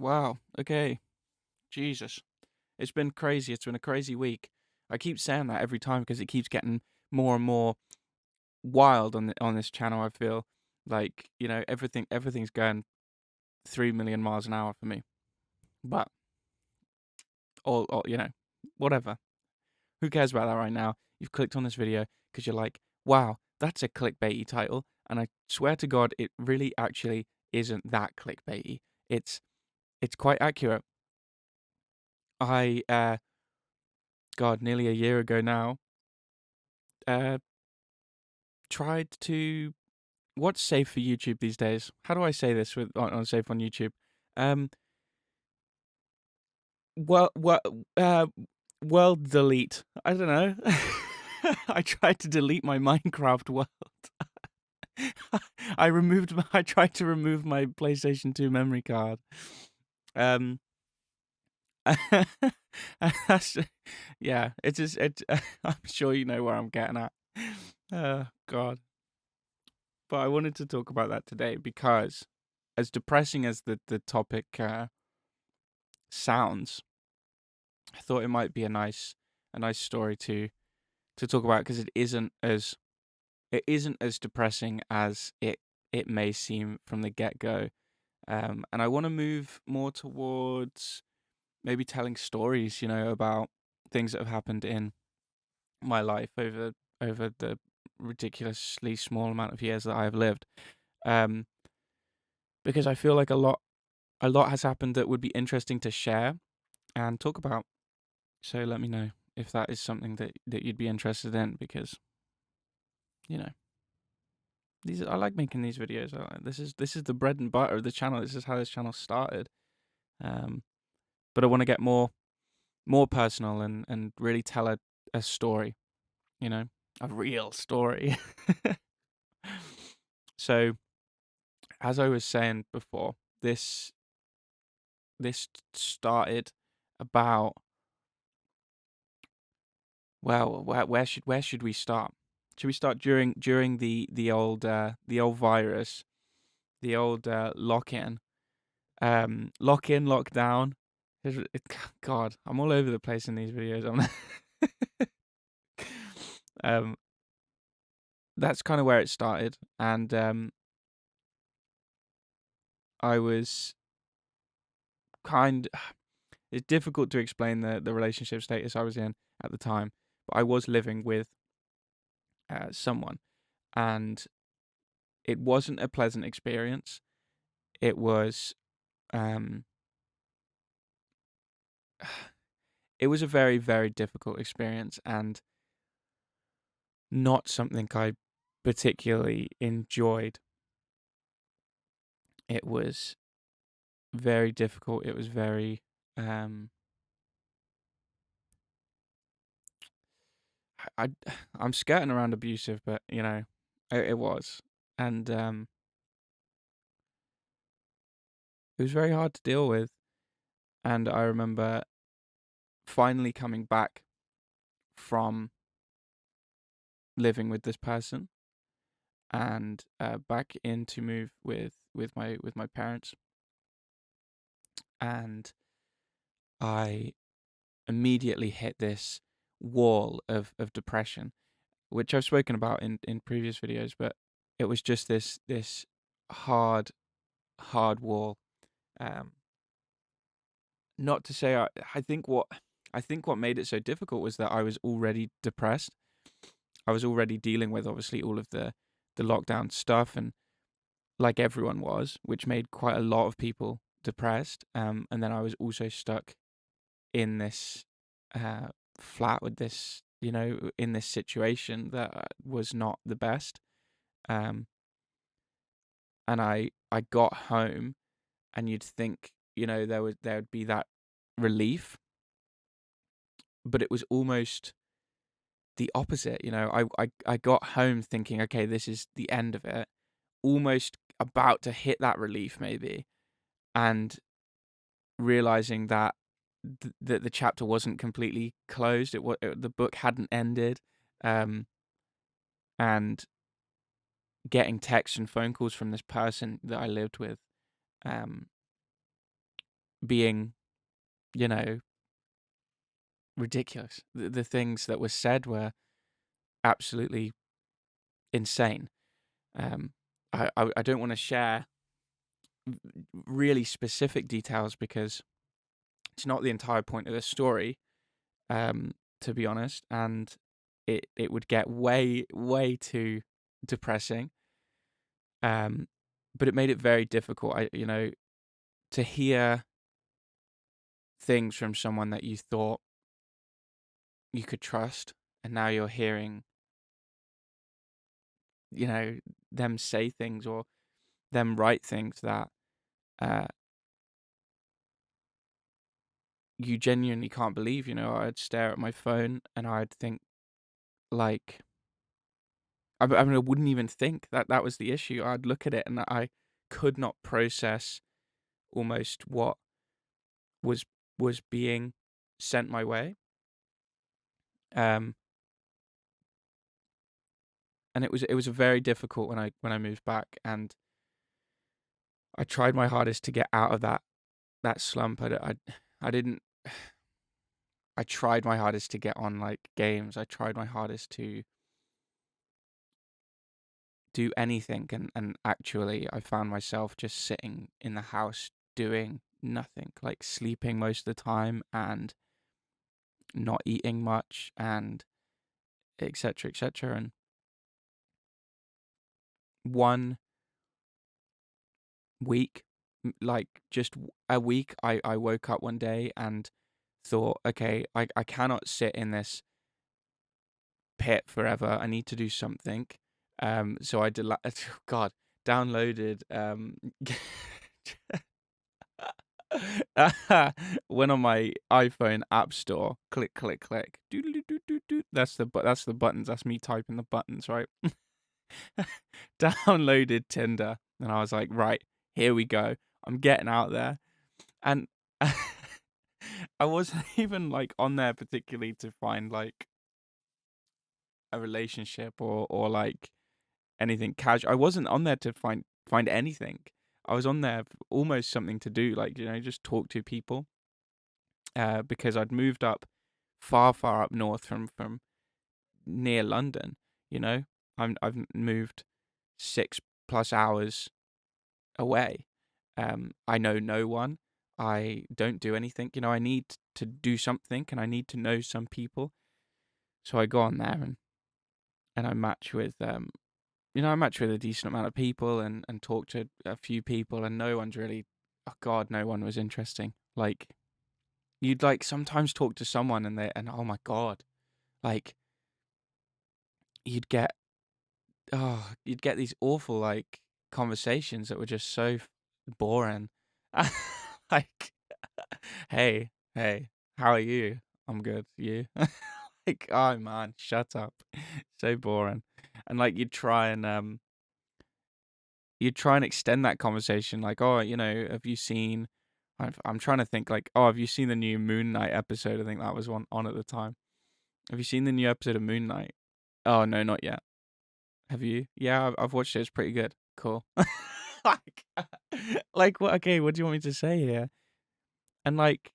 Wow. Okay. Jesus. It's been crazy. It's been a crazy week. I keep saying that every time because it keeps getting more and more wild on this channel. I feel like, everything's going 3 million miles an hour for me. But all whatever. Who cares about that right now? You've clicked on this video because you're like, wow, that's a clickbaity title, and I swear to God, it really actually isn't that clickbaity. It's quite accurate. I God, nearly a year ago now, uh, tried to. What's safe for YouTube these days? How do I say this on safe on YouTube? Um, well, well, uh, world delete. I don't know. I tried to delete my Minecraft world. I tried to remove my PlayStation 2 memory card. Um, that's, yeah, it's just I'm sure you know where I'm getting at. God. But I wanted to talk about that today because, as depressing as the topic sounds, I thought it might be a nice story to talk about because it isn't as depressing as it may seem from the get go. And I want to move more towards maybe telling stories, about things that have happened in my life over the ridiculously small amount of years that I have lived. Um, because I feel like a lot has happened that would be interesting to share and talk about. So let me know if that is something that you'd be interested in because, you know, I like making these videos. This is the bread and butter of the channel. This is how this channel started. Um, but I want to get more personal and really tell a story, a real story. So, as I was saying before, this started about, well, where should we start? Should we start during the old virus, the old lock in, lockdown? God, I'm all over the place in these videos. Um, that's kind of where it started, and I was kind. It's difficult to explain the relationship status I was in at the time, but I was living with someone, and it wasn't a pleasant experience. It was um, it was a very, very difficult experience and not something I particularly enjoyed. It was very difficult. It was very I I'm skirting around abusive, but it was, and it was very hard to deal with. And I remember finally coming back from living with this person and back in to move with my parents, and I immediately hit this wall of depression, which I've spoken about in previous videos, but it was just this hard hard wall. Um, Not to say I think what made it so difficult was that I was already depressed. I was already dealing with obviously all of the lockdown stuff, and like everyone was, which made quite a lot of people depressed. And then I was also stuck in this uh, flat with this, in this situation that was not the best. Um, and I got home, and you'd think, there would be that relief, but it was almost the opposite. I got home thinking, okay, this is the end of it, almost about to hit that relief maybe, and realizing that that the chapter wasn't completely closed. The book hadn't ended, um, and getting texts and phone calls from this person that I lived with, um, being, you know, ridiculous. The things that were said were absolutely insane. Um, I don't want to share really specific details because it's not the entire point of the story, to be honest, and it would get way too depressing. But it made it very difficult. To hear things from someone that you thought you could trust, and now you're hearing, you know, them say things or them write things that uh, you genuinely can't believe. I'd stare at my phone and I'd think, like, I mean, I wouldn't even think that that was the issue. I'd look at it and I could not process almost what was was being sent my way. Um, and it was very difficult when I moved back, and I tried my hardest to get out of that slump. I didn't. I tried my hardest to get on like games. I tried my hardest to do anything, and actually I found myself just sitting in the house doing nothing, like sleeping most of the time and not eating much and etc etc. And one week, like just a week, I woke up one day and thought, okay, I cannot sit in this pit forever. I need to do something. So I did, God, downloaded, went on my iPhone app store, click, click, click, doo. That's the buttons. That's me typing the buttons, right? Downloaded Tinder, and I was like, right, here we go. I'm getting out there, and I wasn't even like on there particularly to find like a relationship or like anything casual. I wasn't on there to find anything. I was on there almost something to do, like, just talk to people. Because I'd moved up far up north from near London. You know, I've moved 6+ hours away. I know no one. I don't do anything. I need to do something, and I need to know some people. So I go on there and I match with I match with a decent amount of people and talk to a few people, and no one's really, oh God, no one was interesting. Like, you'd like sometimes talk to someone and oh my God, like you'd get you'd get these awful like conversations that were just so boring. Like, hey, how are you? I'm good. You? Like, oh man, shut up. So boring. And like you'd try and extend that conversation, like, oh, have you seen? I'm trying to think, like, oh, have you seen the new Moon Knight episode? I think that was one on at the time. Have you seen the new episode of Moon Knight? Oh no, not yet. Have you? Yeah, I've watched it. It's pretty good. Cool. like, like, what? Okay, what do you want me to say here? And like,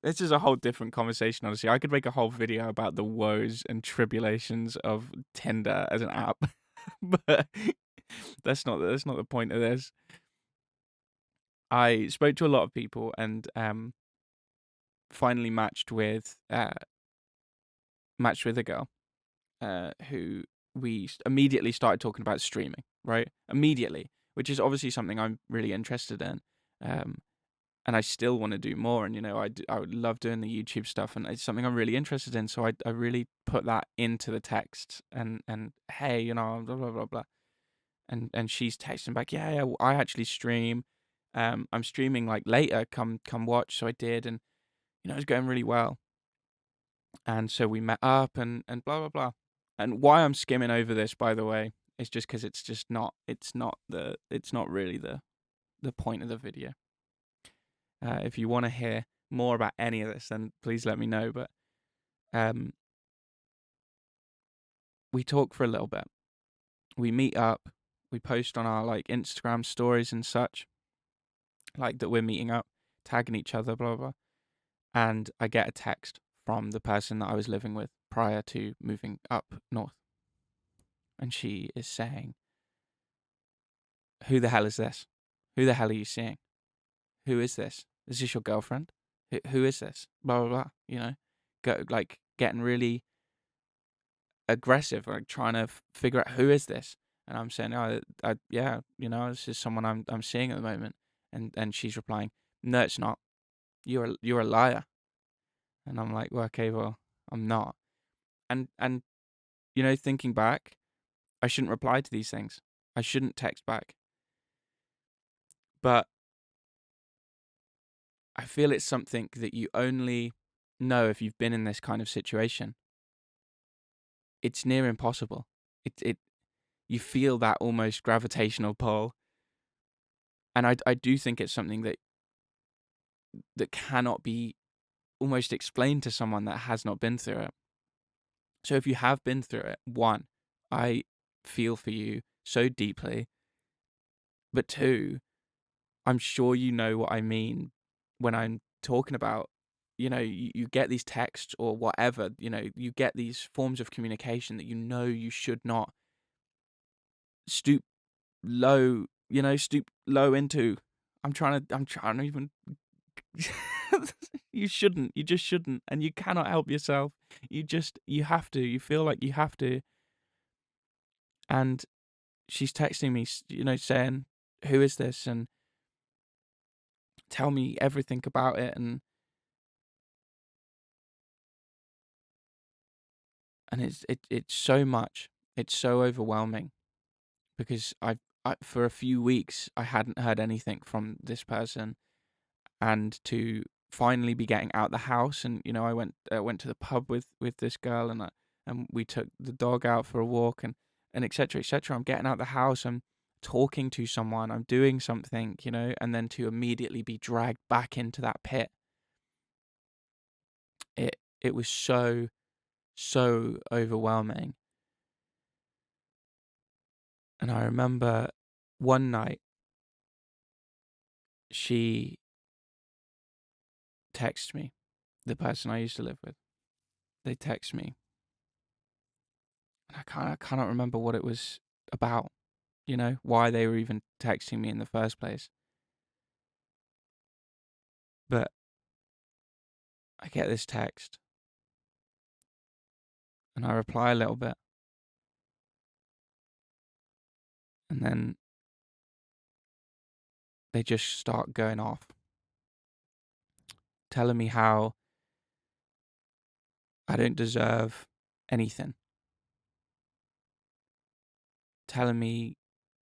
this is a whole different conversation. Honestly, I could make a whole video about the woes and tribulations of Tinder as an app, but that's not the point of this. I spoke to a lot of people and finally matched with a girl who we immediately started talking about streaming, right? Immediately, which is obviously something I'm really interested in. Um, and I still want to do more. And I would love doing the YouTube stuff, and it's something I'm really interested in. So I really put that into the text, and hey, blah blah blah blah, and she's texting back, yeah, I actually stream. I'm streaming like later. Come watch. So I did, and it was going really well. And so we met up and blah blah blah. And why I'm skimming over this, by the way, is just because it's not really the point of the video. If you want to hear more about any of this, then please let me know. But um, we talk for a little bit. We meet up. We post on our like Instagram stories and such, like that we're meeting up. tagging each other, blah, blah. And I get a text from the person that I was living with prior to moving up north. And she is saying, "Who the hell is this? Who the hell are you seeing? Who is this? Is this your girlfriend? Who is this? Blah, blah, blah." Getting really aggressive, like trying to figure out who is this. And I'm saying, "Oh, yeah, this is someone I'm seeing at the moment." And she's replying, "No, it's not. You're a liar." And I'm like, "Well, okay, well, I'm not." And thinking back, I shouldn't reply to these things. I shouldn't text back. But I feel it's something that you only know if you've been in this kind of situation. It's near impossible. You feel that almost gravitational pull. And I do think it's something that cannot be almost explained to someone that has not been through it. So if you have been through it, one, I feel for you so deeply. But two, I'm sure you know what I mean when I'm talking about, you get these texts or whatever, you get these forms of communication that you should not stoop stoop low into. I'm trying to even. You shouldn't. You just shouldn't. And you cannot help yourself. You have to. You feel like you have to. And she's texting me, saying, "Who is this?" and tell me everything about it. And it's so much. It's so overwhelming because for a few weeks I hadn't heard anything from this person, and to finally be getting out the house, and I went to the pub with this girl, and we took the dog out for a walk, and etc etc. I'm getting out the house, I'm talking to someone, I'm doing something, and then to immediately be dragged back into that pit. It was so overwhelming. And I remember one night she texted me, the person I used to live with. They text me. And I cannot remember what it was about, why they were even texting me in the first place. But I get this text and I reply a little bit. And then they just start going off, telling me how I don't deserve anything. Telling me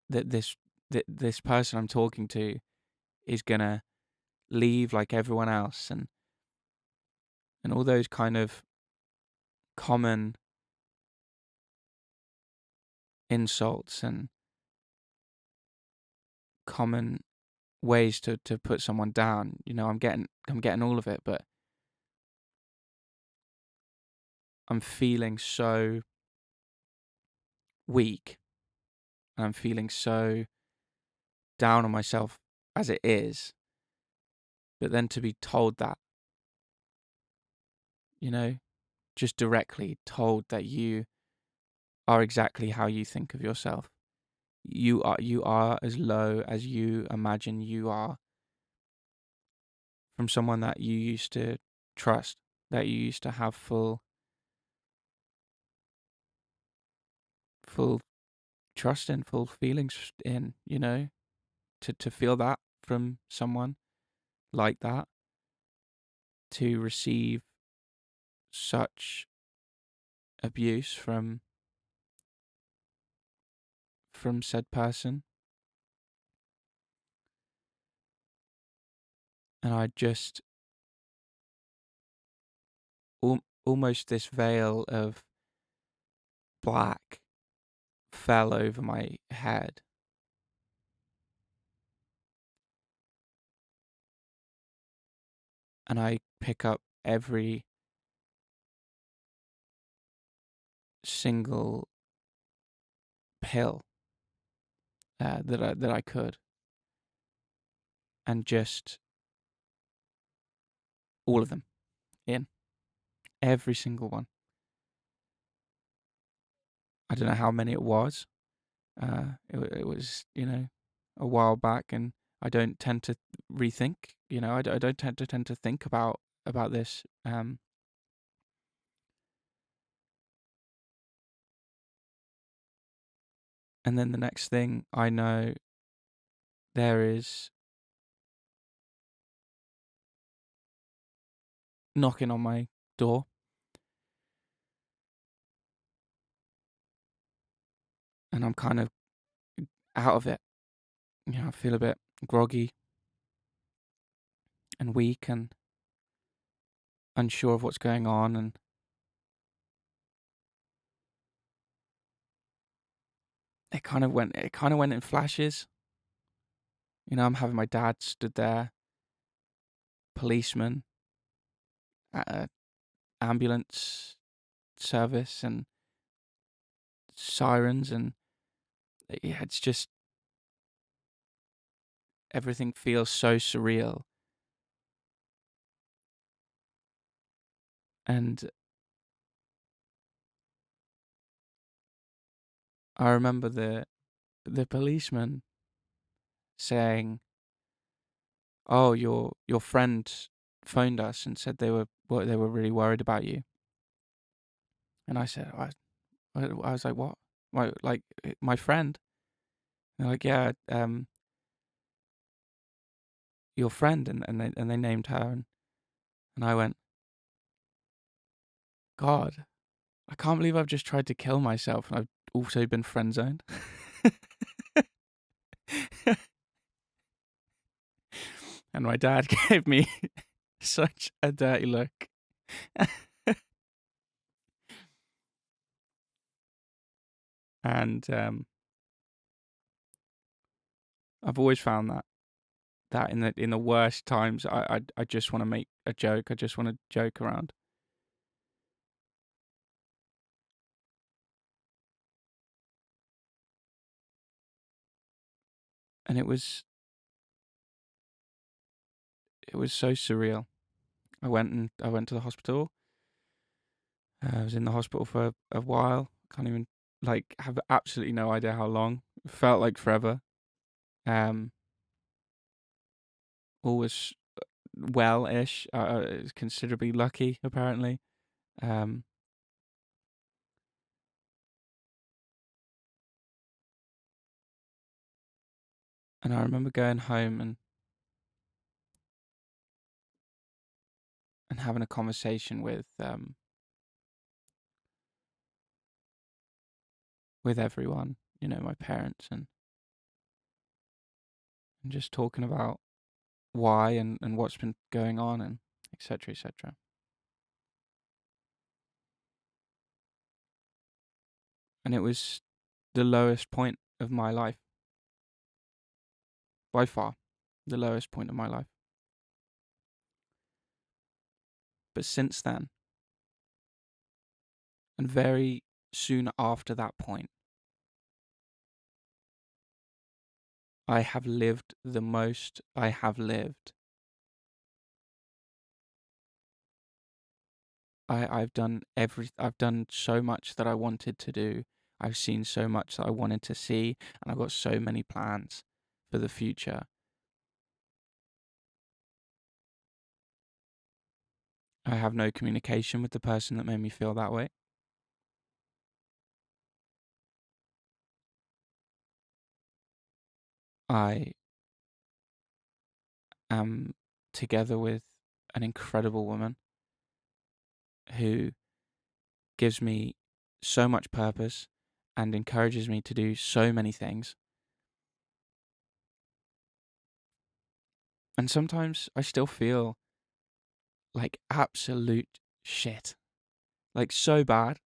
that this person I'm talking to is gonna leave like everyone else, and all those kind of common insults and common ways to put someone down. I'm getting all of it, but I'm feeling so weak, and I'm feeling so down on myself as it is. But then to be told that, just directly told that you are exactly how you think of yourself. You are as low as you imagine you are, from someone that you used to trust, that you used to have full trust in, full feelings in, to feel that from someone like that, to receive such abuse from said person. And I just almost this veil of black fell over my head. And I pick up every single pill that I could, and just all of them in, every single one. I don't know how many it was. It was, a while back, and I don't tend to rethink. I don't tend to think about this. And then the next thing I know, there is knocking on my door, and I'm kind of out of it. I feel a bit groggy and weak and unsure of what's going on, and it kind of went in flashes. I'm having my dad stood there, policeman, at an ambulance service, and sirens, and yeah, it's just everything feels so surreal. And I remember the policeman saying, "Oh, your friend phoned us and said they were really worried about you." And I said, I was like, "What? My friend?" And they're like, "Yeah, your friend," and they named her, and I went, "God, I can't believe I've just tried to kill myself, and I've also been friend zoned." And my dad gave me such a dirty look. And I've always found that in the worst times, I just want to make a joke. I just want to joke around. And it was so surreal. I went to the hospital. I was in the hospital for a while. Can't even have absolutely no idea how long. It felt like forever. Um, all was well-ish. I was considerably lucky, apparently. Um, and I remember going home and having a conversation with everyone, my parents, and just talking about why and what's been going on, and etc. etc. And it was the lowest point of my life, by far, the lowest point of my life. But since then, and very soon after that point, I have lived the most I have lived. I've done so much that I wanted to do. I've seen so much that I wanted to see, and I've got so many plans for the future. I have no communication with the person that made me feel that way. I am together with an incredible woman who gives me so much purpose and encourages me to do so many things. And sometimes I still feel like absolute shit. Like so bad.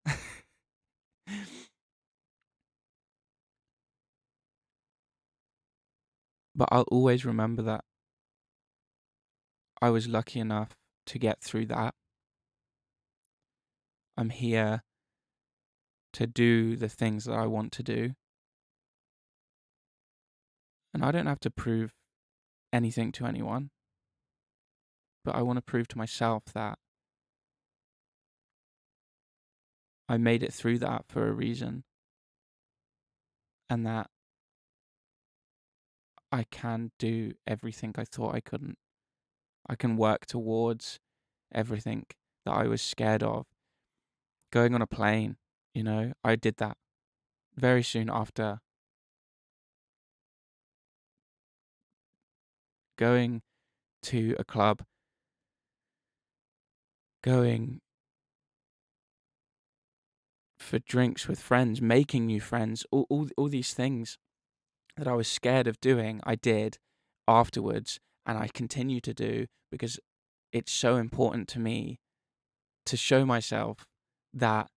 But I'll always remember that I was lucky enough to get through that. I'm here to do the things that I want to do. And I don't have to prove anything to anyone. but I want to prove to myself that I made it through that for a reason, and that I can do everything I thought I couldn't. I can work towards everything that I was scared of. Going on a plane, I did that very soon after going to a club, going for drinks with friends, making new friends, all these things that I was scared of doing, I did afterwards, and I continue to do because it's so important to me to show myself that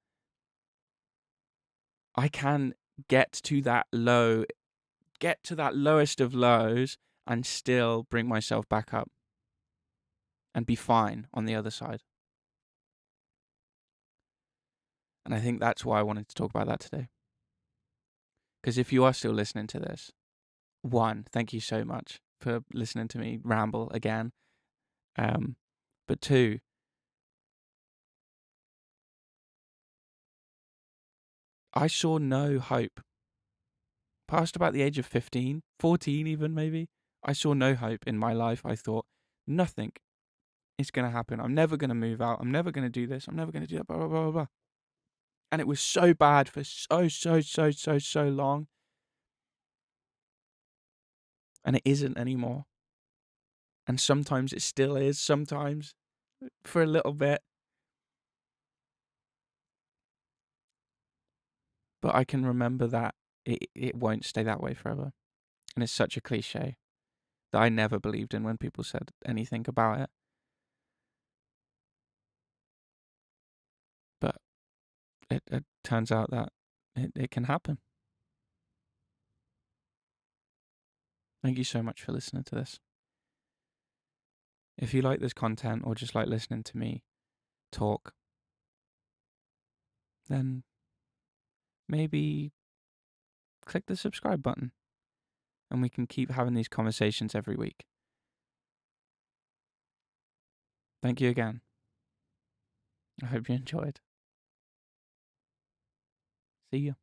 I can get to that lowest of lows and still bring myself back up and be fine on the other side. And I think that's why I wanted to talk about that today. Because if you are still listening to this, one, thank you so much for listening to me ramble again. But two, I saw no hope. Past about the age of 15, 14 even maybe, I saw no hope in my life. I thought, nothing is going to happen. I'm never going to move out. I'm never going to do this. I'm never going to do that, blah, blah, blah, blah. And it was so bad for so long. And it isn't anymore. And sometimes it still is, sometimes, for a little bit. But I can remember that it won't stay that way forever. And it's such a cliche that I never believed in when people said anything about it. But it turns out that it can happen. Thank you so much for listening to this. If you like this content or just like listening to me talk, then maybe click the subscribe button and we can keep having these conversations every week. Thank you again. I hope you enjoyed. See you.